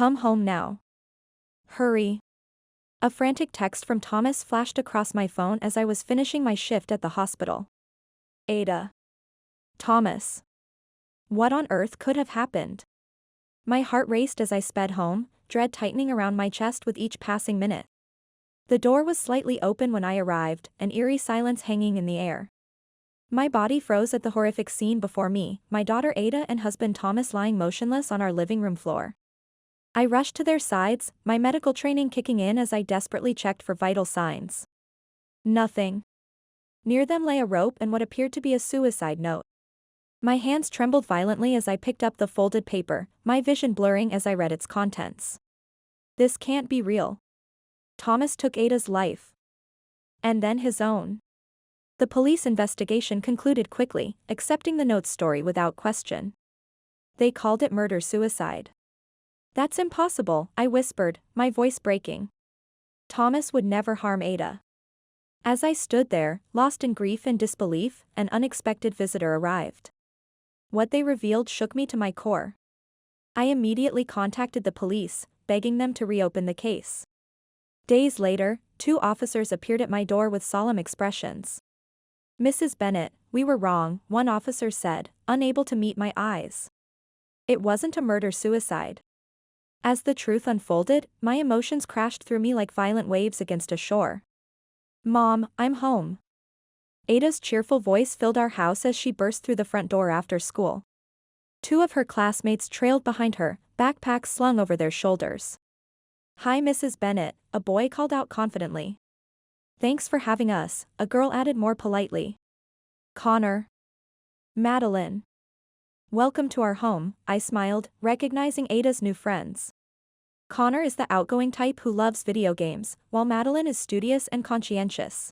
Come home now. Hurry. A frantic text from Thomas flashed across my phone as I was finishing my shift at the hospital. Aita. Thomas. What on earth could have happened? My heart raced as I sped home, dread tightening around my chest with each passing minute. The door was slightly open when I arrived, an eerie silence hanging in the air. My body froze at the horrific scene before me, my daughter Aita and husband Thomas lying motionless on our living room floor. I rushed to their sides, my medical training kicking in as I desperately checked for vital signs. Nothing. Near them lay a rope and what appeared to be a suicide note. My hands trembled violently as I picked up the folded paper, my vision blurring as I read its contents. This can't be real. Thomas took Aita's life. And then his own. The police investigation concluded quickly, accepting the note's story without question. They called it murder-suicide. That's impossible, I whispered, my voice breaking. Thomas would never harm Aita. As I stood there, lost in grief and disbelief, an unexpected visitor arrived. What they revealed shook me to my core. I immediately contacted the police, begging them to reopen the case. Days later, 2 officers appeared at my door with solemn expressions. Mrs. Bennett, we were wrong, one officer said, unable to meet my eyes. It wasn't a murder-suicide. As the truth unfolded, my emotions crashed through me like violent waves against a shore. Mom, I'm home. Aita's cheerful voice filled our house as she burst through the front door after school. 2 of her classmates trailed behind her, backpacks slung over their shoulders. Hi Mrs. Bennett, a boy called out confidently. Thanks for having us, a girl added more politely. Connor. Madeline. Welcome to our home, I smiled, recognizing Aita's new friends. Connor is the outgoing type who loves video games, while Madeline is studious and conscientious.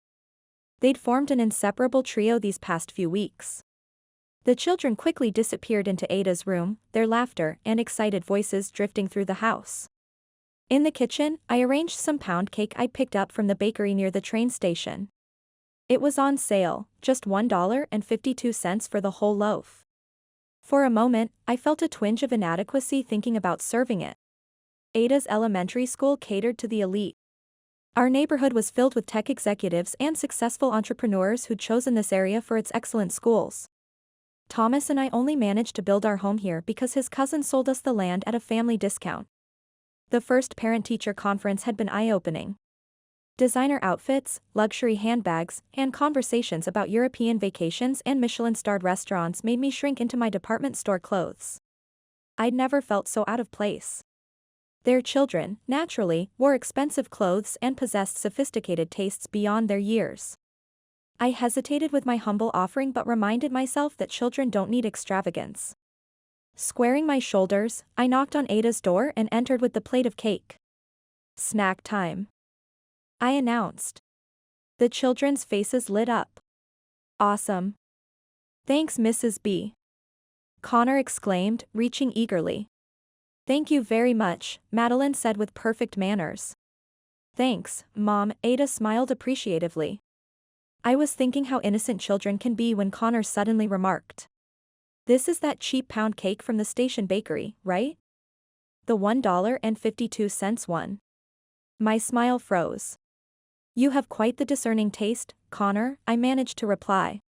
They'd formed an inseparable trio these past few weeks. The children quickly disappeared into Aita's room, their laughter and excited voices drifting through the house. In the kitchen, I arranged some pound cake I picked up from the bakery near the train station. It was on sale, just $1.52 for the whole loaf. For a moment, I felt a twinge of inadequacy thinking about serving it. Aita's elementary school catered to the elite. Our neighborhood was filled with tech executives and successful entrepreneurs who'd chosen this area for its excellent schools. Thomas and I only managed to build our home here because his cousin sold us the land at a family discount. The first parent-teacher conference had been eye-opening. Designer outfits, luxury handbags, and conversations about European vacations and Michelin-starred restaurants made me shrink into my department store clothes. I'd never felt so out of place. Their children, naturally, wore expensive clothes and possessed sophisticated tastes beyond their years. I hesitated with my humble offering but reminded myself that children don't need extravagance. Squaring my shoulders, I knocked on Aita's door and entered with the plate of cake. Snack time, I announced. The children's faces lit up. Awesome. Thanks Mrs. B. Connor exclaimed, reaching eagerly. Thank you very much, Madeline said with perfect manners. Thanks, Mom, Aita smiled appreciatively. I was thinking how innocent children can be when Connor suddenly remarked. This is that cheap pound cake from the station bakery, right? The $1.52 one. My smile froze. You have quite the discerning taste, Connor, I managed to reply.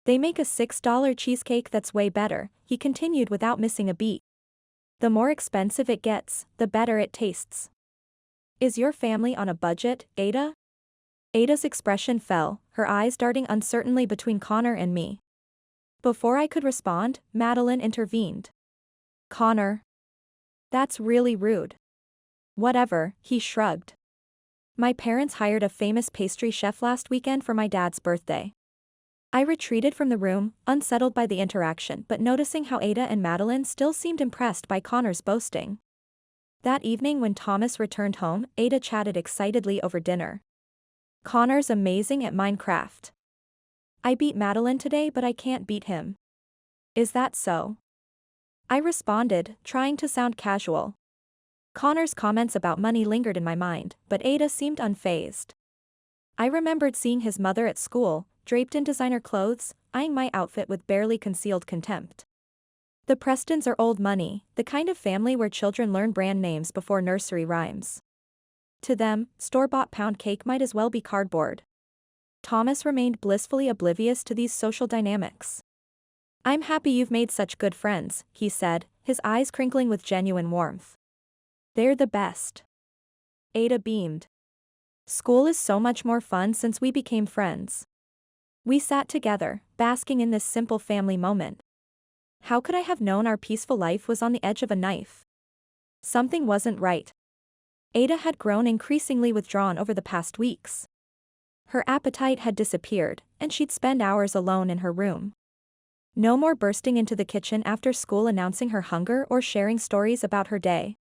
They make a $6 cheesecake that's way better, he continued without missing a beat. The more expensive it gets, the better it tastes. Is your family on a budget, Aita? Aita's expression fell, her eyes darting uncertainly between Connor and me. Before I could respond, Madeline intervened. Connor. That's really rude. Whatever, he shrugged. My parents hired a famous pastry chef last weekend for my dad's birthday. I retreated from the room, unsettled by the interaction but noticing how Aita and Madeline still seemed impressed by Connor's boasting. That evening when Thomas returned home, Aita chatted excitedly over dinner. Connor's amazing at Minecraft. I beat Madeline today but I can't beat him. Is that so? I responded, trying to sound casual. Connor's comments about money lingered in my mind, but Aita seemed unfazed. I remembered seeing his mother at school, draped in designer clothes, eyeing my outfit with barely concealed contempt. The Prestons are old money, the kind of family where children learn brand names before nursery rhymes. To them, store-bought pound cake might as well be cardboard. Thomas remained blissfully oblivious to these social dynamics. "I'm happy you've made such good friends," he said, his eyes crinkling with genuine warmth. "They're the best." Aita beamed. "School is so much more fun since we became friends." We sat together, basking in this simple family moment. How could I have known our peaceful life was on the edge of a knife? Something wasn't right. Aita had grown increasingly withdrawn over the past weeks. Her appetite had disappeared, and she'd spend hours alone in her room. No more bursting into the kitchen after school announcing her hunger or sharing stories about her day.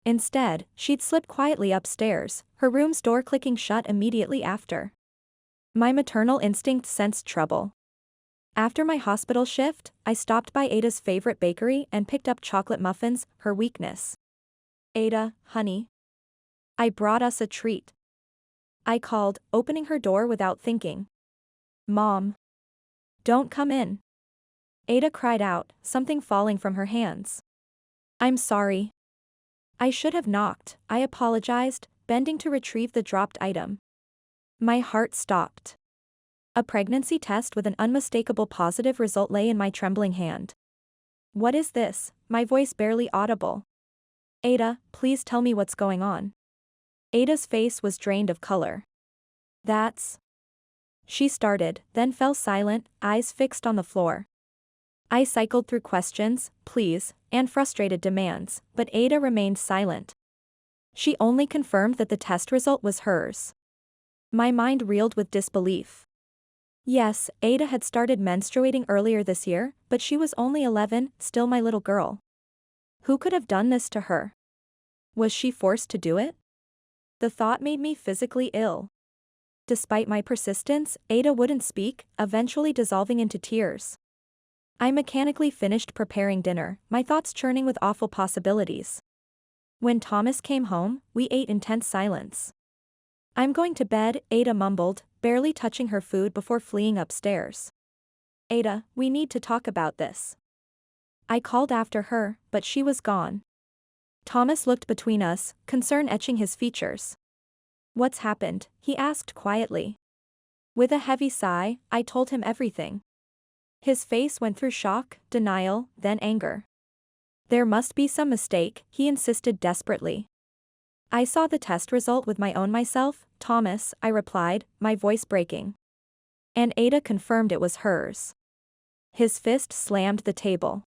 Instead, she'd slip quietly upstairs, her room's door clicking shut immediately after. My maternal instinct sensed trouble. After my hospital shift, I stopped by Ada's favorite bakery and picked up chocolate muffins, her weakness. "Ada, honey. I brought us a treat." I called, opening her door without thinking. "Mom. Don't come in." Ada cried out, something falling from her hands. "I'm sorry. I should have knocked," I apologized, bending to retrieve the dropped item. My heart stopped. A pregnancy test with an unmistakable positive result lay in my trembling hand. "What is this?" My voice barely audible. "Ada, please tell me what's going on." Ada's face was drained of color. "That's..." She started, then fell silent, eyes fixed on the floor. I cycled through questions, pleas, and frustrated demands, but Ada remained silent. She only confirmed that the test result was hers. My mind reeled with disbelief. Yes, Ada had started menstruating earlier this year, but she was only 11, still my little girl. Who could have done this to her? Was she forced to do it? The thought made me physically ill. Despite my persistence, Ada wouldn't speak, eventually dissolving into tears. I mechanically finished preparing dinner, my thoughts churning with awful possibilities. When Thomas came home, we ate in tense silence. "I'm going to bed," Ada mumbled, barely touching her food before fleeing upstairs. "Ada, we need to talk about this." I called after her, but she was gone. Thomas looked between us, concern etching his features. "What's happened?" he asked quietly. With a heavy sigh, I told him everything. His face went through shock, denial, then anger. "There must be some mistake," he insisted desperately. "I saw the test result with my own myself, Thomas," I replied, my voice breaking. "And Ada confirmed it was hers." His fist slammed the table.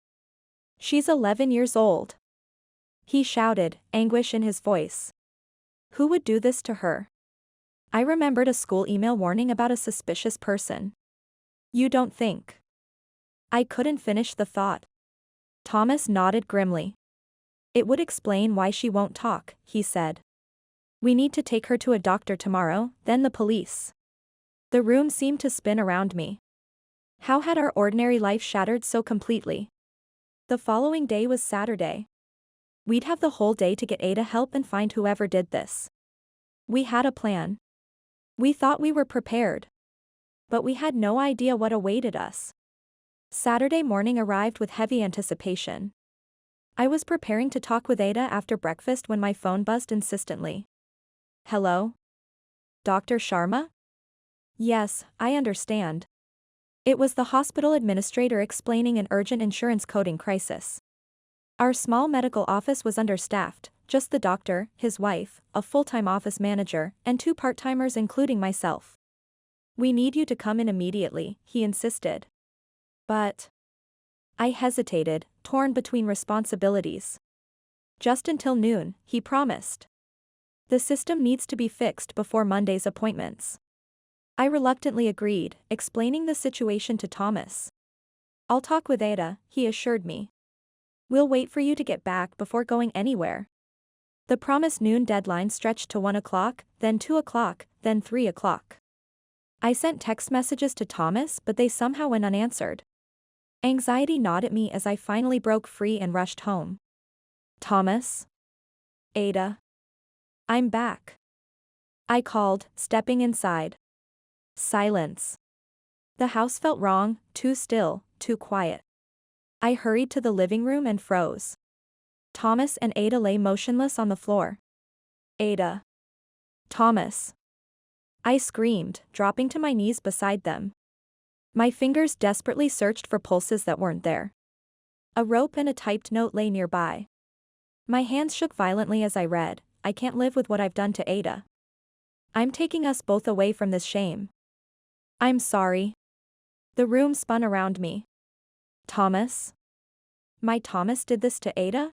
"She's 11 years old." He shouted, anguish in his voice. "Who would do this to her?" I remembered a school email warning about a suspicious person. "You don't think?" I couldn't finish the thought. Thomas nodded grimly. "It would explain why she won't talk," he said. "We need to take her to a doctor tomorrow, then the police." The room seemed to spin around me. How had our ordinary life shattered so completely? The following day was Saturday. We'd have the whole day to get Ada help and find whoever did this. We had a plan. We thought we were prepared. But we had no idea what awaited us. Saturday morning arrived with heavy anticipation. I was preparing to talk with Ada after breakfast when my phone buzzed insistently. "Hello? Dr. Sharma?" "Yes, I understand." It was the hospital administrator explaining an urgent insurance coding crisis. Our small medical office was understaffed, just the doctor, his wife, a full-time office manager, and 2 part-timers including myself. "We need you to come in immediately," he insisted. But I hesitated, torn between responsibilities. "Just until noon," he promised. "The system needs to be fixed before Monday's appointments." I reluctantly agreed, explaining the situation to Thomas. "I'll talk with Ada," he assured me. "We'll wait for you to get back before going anywhere." The promised noon deadline stretched to 1 o'clock, then 2 o'clock, then 3 o'clock. I sent text messages to Thomas but they somehow went unanswered. Anxiety gnawed at me as I finally broke free and rushed home. "Thomas? Ada? I'm back." I called, stepping inside. Silence. The house felt wrong, too still, too quiet. I hurried to the living room and froze. Thomas and Ada lay motionless on the floor. Ada. Thomas. I screamed, dropping to my knees beside them. My fingers desperately searched for pulses that weren't there. A rope and a typed note lay nearby. My hands shook violently as I read, "I can't live with what I've done to Ada. I'm taking us both away from this shame. I'm sorry." The room spun around me. Thomas? My Thomas did this to Ada?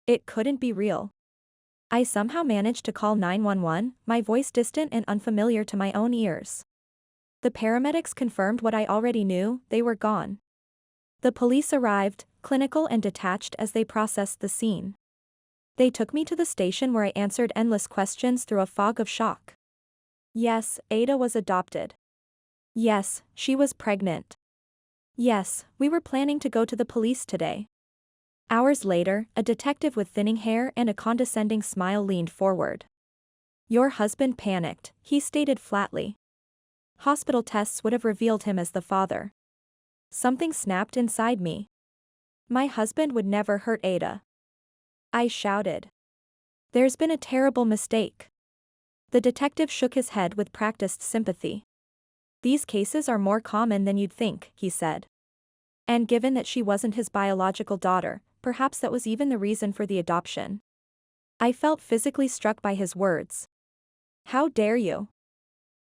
It couldn't be real. I somehow managed to call 911, my voice distant and unfamiliar to my own ears. The paramedics confirmed what I already knew, they were gone. The police arrived, clinical and detached as they processed the scene. They took me to the station where I answered endless questions through a fog of shock. Yes, Ada was adopted. Yes, she was pregnant. Yes, we were planning to go to the police today. Hours later, a detective with thinning hair and a condescending smile leaned forward. Your husband panicked, he stated flatly. Hospital tests would have revealed him as the father. Something snapped inside me. My husband would never hurt Ada. I shouted. There's been a terrible mistake. The detective shook his head with practiced sympathy. These cases are more common than you'd think, he said. And given that she wasn't his biological daughter, perhaps that was even the reason for the adoption. I felt physically struck by his words. How dare you?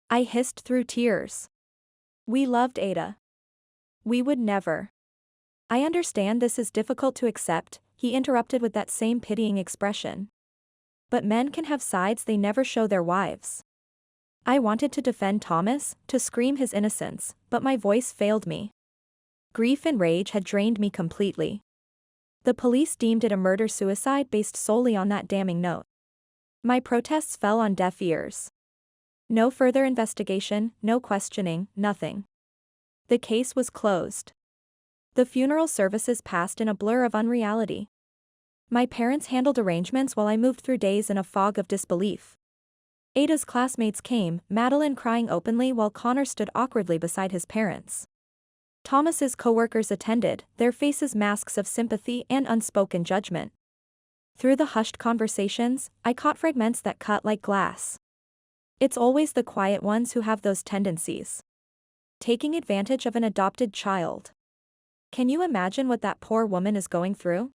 I hissed through tears. We loved Ada. We would never. I understand this is difficult to accept, he interrupted with that same pitying expression. But men can have sides they never show their wives. I wanted to defend Thomas, to scream his innocence, but my voice failed me. Grief and rage had drained me completely. The police deemed it a murder-suicide based solely on that damning note. My protests fell on deaf ears. No further investigation, no questioning, nothing. The case was closed. The funeral services passed in a blur of unreality. My parents handled arrangements while I moved through days in a fog of disbelief. Ada's classmates came, Madeline crying openly while Connor stood awkwardly beside his parents. Thomas's co-workers attended, their faces masks of sympathy and unspoken judgment. Through the hushed conversations, I caught fragments that cut like glass. It's always the quiet ones who have those tendencies. Taking advantage of an adopted child. Can you imagine what that poor woman is going through?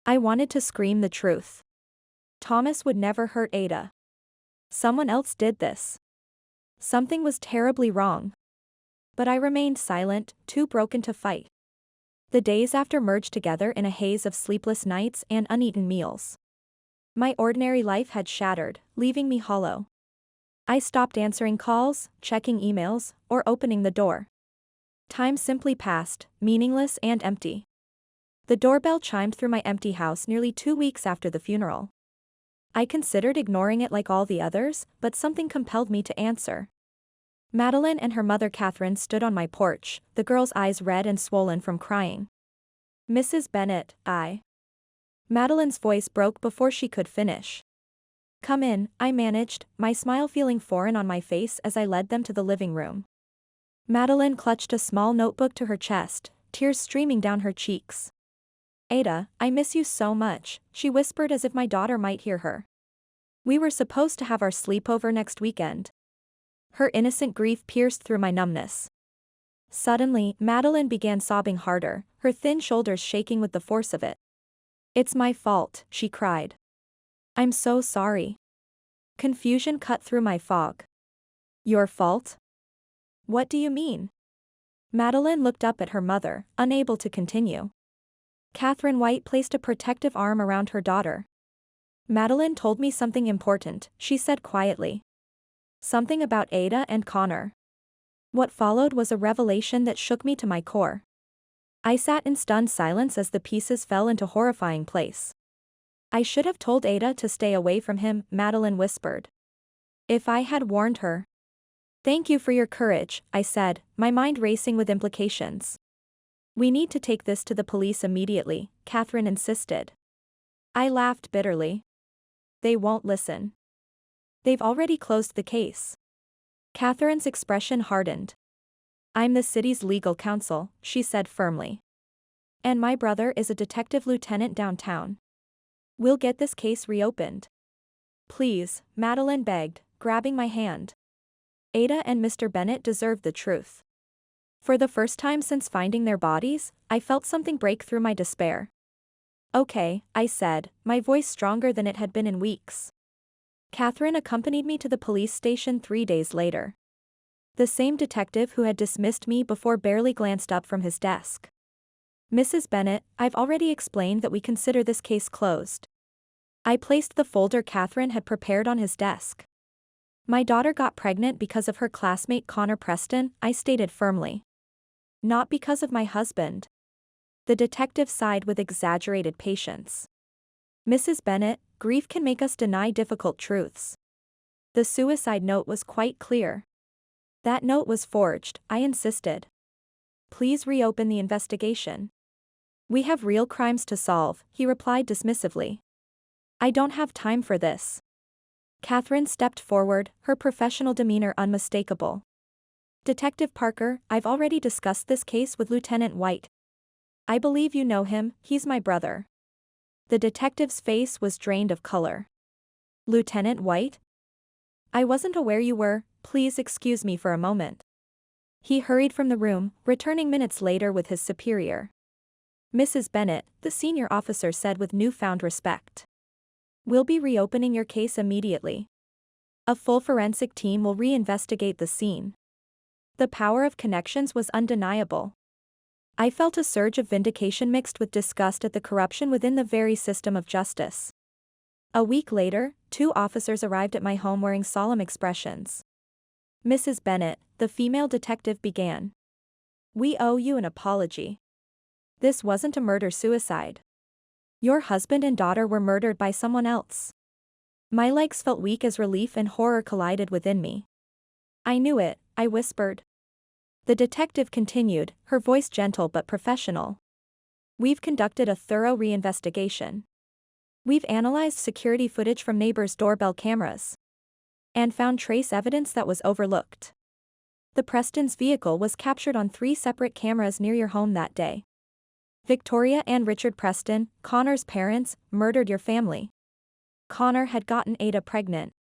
I wanted to scream the truth. Thomas would never hurt Ada. Someone else did this. Something was terribly wrong. But I remained silent, too broken to fight. The days after merged together in a haze of sleepless nights and uneaten meals. My ordinary life had shattered, leaving me hollow. I stopped answering calls, checking emails, or opening the door. Time simply passed, meaningless and empty. The doorbell chimed through my empty house nearly 2 weeks after the funeral. I considered ignoring it like all the others, but something compelled me to answer. Madeline and her mother Catherine stood on my porch, the girl's eyes red and swollen from crying. Mrs. Bennett, Madeline's voice broke before she could finish. Come in, I managed, my smile feeling foreign on my face as I led them to the living room. Madeline clutched a small notebook to her chest, tears streaming down her cheeks. Ada, I miss you so much, she whispered as if my daughter might hear her. We were supposed to have our sleepover next weekend. Her innocent grief pierced through my numbness. Suddenly, Madeline began sobbing harder, her thin shoulders shaking with the force of it. It's my fault, she cried. I'm so sorry. Confusion cut through my fog. Your fault? What do you mean? Madeline looked up at her mother, unable to continue. Catherine White placed a protective arm around her daughter. Madeline told me something important, she said quietly. Something about Ada and Connor. What followed was a revelation that shook me to my core. I sat in stunned silence as the pieces fell into horrifying place. I should have told Ada to stay away from him, Madeline whispered. If I had warned her. Thank you for your courage, I said, my mind racing with implications. We need to take this to the police immediately, Catherine insisted. I laughed bitterly. They won't listen. They've already closed the case. Catherine's expression hardened. I'm the city's legal counsel, she said firmly. And my brother is a detective lieutenant downtown. We'll get this case reopened. Please, Madeline begged, grabbing my hand. Ada and Mr. Bennett deserve the truth. For the first time since finding their bodies, I felt something break through my despair. Okay, I said, my voice stronger than it had been in weeks. Catherine accompanied me to the police station 3 days later. The same detective who had dismissed me before barely glanced up from his desk. Mrs. Bennett, I've already explained that we consider this case closed. I placed the folder Catherine had prepared on his desk. My daughter got pregnant because of her classmate Connor Preston, I stated firmly. Not because of my husband. The detective sighed with exaggerated patience. Mrs. Bennett, grief can make us deny difficult truths. The suicide note was quite clear. That note was forged, I insisted. Please reopen the investigation. We have real crimes to solve, he replied dismissively. I don't have time for this. Catherine stepped forward, her professional demeanor unmistakable. Detective Parker, I've already discussed this case with Lieutenant White. I believe you know him, he's my brother. The detective's face was drained of color. Lieutenant White? I wasn't aware you were, please excuse me for a moment. He hurried from the room, returning minutes later with his superior. Mrs. Bennett, the senior officer said with newfound respect. We'll be reopening your case immediately. A full forensic team will reinvestigate the scene. The power of connections was undeniable. I felt a surge of vindication mixed with disgust at the corruption within the very system of justice. A week later, 2 officers arrived at my home wearing solemn expressions. Mrs. Bennett, the female detective began. We owe you an apology. This wasn't a murder-suicide. Your husband and daughter were murdered by someone else. My legs felt weak as relief and horror collided within me. I knew it, I whispered. The detective continued, her voice gentle but professional. We've conducted a thorough reinvestigation. We've analyzed security footage from neighbors' doorbell cameras. And found trace evidence that was overlooked. The Prestons' vehicle was captured on 3 separate cameras near your home that day. Victoria and Richard Preston, Connor's parents, murdered your family. Connor had gotten Ada pregnant.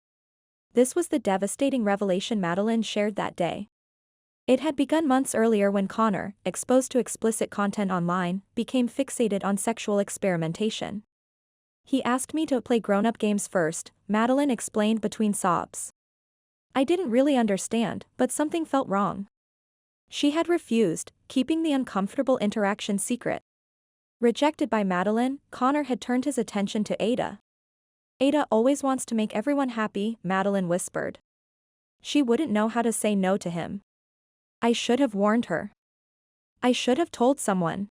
This was the devastating revelation Madeline shared that day. It had begun months earlier when Connor, exposed to explicit content online, became fixated on sexual experimentation. He asked me to play grown-up games first, Madeline explained between sobs. I didn't really understand, but something felt wrong. She had refused, keeping the uncomfortable interaction secret. Rejected by Madeline, Connor had turned his attention to Ada. Ada always wants to make everyone happy, Madeline whispered. She wouldn't know how to say no to him. I should have warned her. I should have told someone.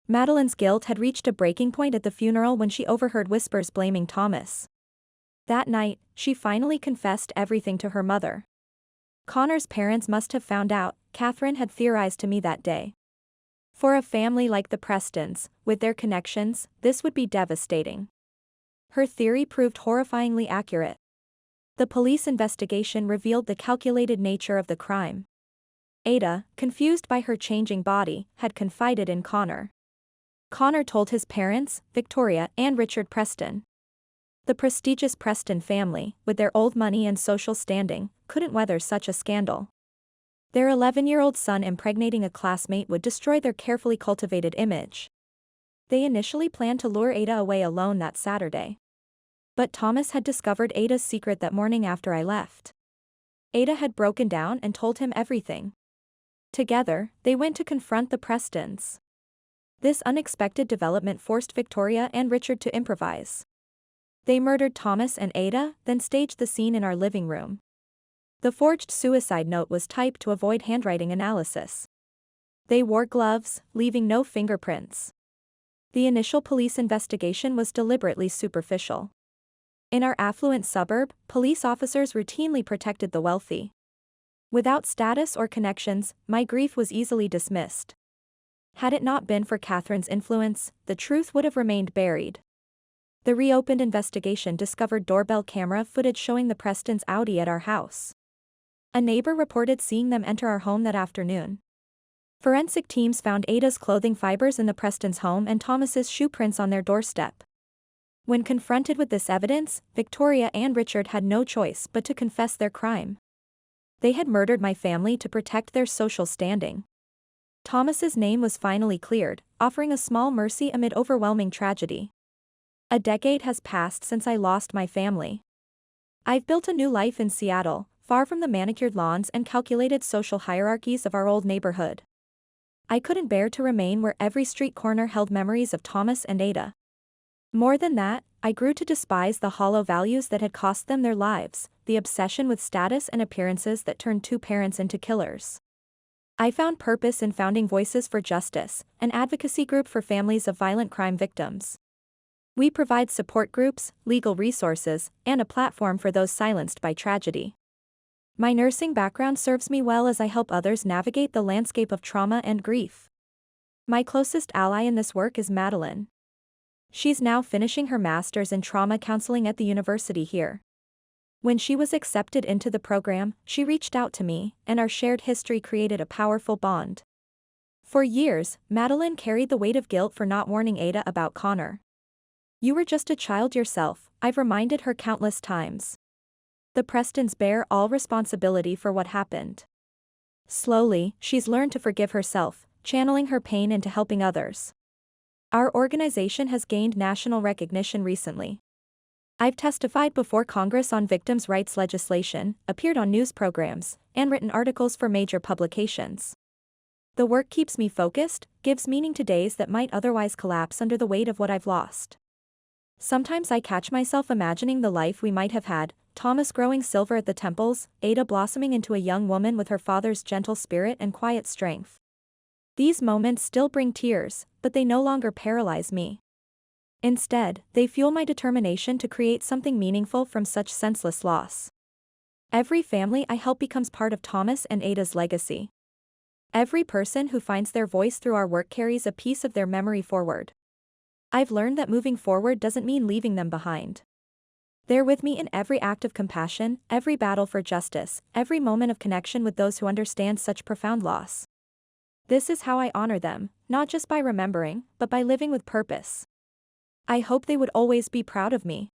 Madeline's guilt had reached a breaking point at the funeral when she overheard whispers blaming Thomas. That night, she finally confessed everything to her mother. Connor's parents must have found out, Catherine had theorized to me that day. For a family like the Prestons, with their connections, this would be devastating. Her theory proved horrifyingly accurate. The police investigation revealed the calculated nature of the crime. Ada, confused by her changing body, had confided in Connor. Connor told his parents, Victoria and Richard Preston. The prestigious Preston family, with their old money and social standing, couldn't weather such a scandal. Their 11-year-old son impregnating a classmate would destroy their carefully cultivated image. They initially planned to lure Ada away alone that Saturday. But Thomas had discovered Ada's secret that morning after I left. Ada had broken down and told him everything. Together, they went to confront the Prestons. This unexpected development forced Victoria and Richard to improvise. They murdered Thomas and Ada, then staged the scene in our living room. The forged suicide note was typed to avoid handwriting analysis. They wore gloves, leaving no fingerprints. The initial police investigation was deliberately superficial. In our affluent suburb, police officers routinely protected the wealthy. Without status or connections, my grief was easily dismissed. Had it not been for Catherine's influence, the truth would have remained buried. The reopened investigation discovered doorbell camera footage showing the Prestons' Audi at our house. A neighbor reported seeing them enter our home that afternoon. Forensic teams found Ada's clothing fibers in the Prestons' home and Thomas's shoe prints on their doorstep. When confronted with this evidence, Victoria and Richard had no choice but to confess their crime. They had murdered my family to protect their social standing. Thomas's name was finally cleared, offering a small mercy amid overwhelming tragedy. A decade has passed since I lost my family. I've built a new life in Seattle, far from the manicured lawns and calculated social hierarchies of our old neighborhood. I couldn't bear to remain where every street corner held memories of Thomas and Ada. More than that, I grew to despise the hollow values that had cost them their lives, the obsession with status and appearances that turned two parents into killers. I found purpose in founding Voices for Justice, an advocacy group for families of violent crime victims. We provide support groups, legal resources, and a platform for those silenced by tragedy. My nursing background serves me well as I help others navigate the landscape of trauma and grief. My closest ally in this work is Madeline. She's now finishing her master's in trauma counseling at the university here. When she was accepted into the program, she reached out to me, and our shared history created a powerful bond. For years, Madeline carried the weight of guilt for not warning Ada about Connor. "You were just a child yourself," I've reminded her countless times. The Prestons bear all responsibility for what happened. Slowly, she's learned to forgive herself, channeling her pain into helping others. Our organization has gained national recognition recently. I've testified before Congress on victims' rights legislation, appeared on news programs, and written articles for major publications. The work keeps me focused, gives meaning to days that might otherwise collapse under the weight of what I've lost. Sometimes I catch myself imagining the life we might have had, Thomas growing silver at the temples, Ada blossoming into a young woman with her father's gentle spirit and quiet strength. These moments still bring tears, but they no longer paralyze me. Instead, they fuel my determination to create something meaningful from such senseless loss. Every family I help becomes part of Thomas and Ada's legacy. Every person who finds their voice through our work carries a piece of their memory forward. I've learned that moving forward doesn't mean leaving them behind. They're with me in every act of compassion, every battle for justice, every moment of connection with those who understand such profound loss. This is how I honor them, not just by remembering, but by living with purpose. I hope they would always be proud of me.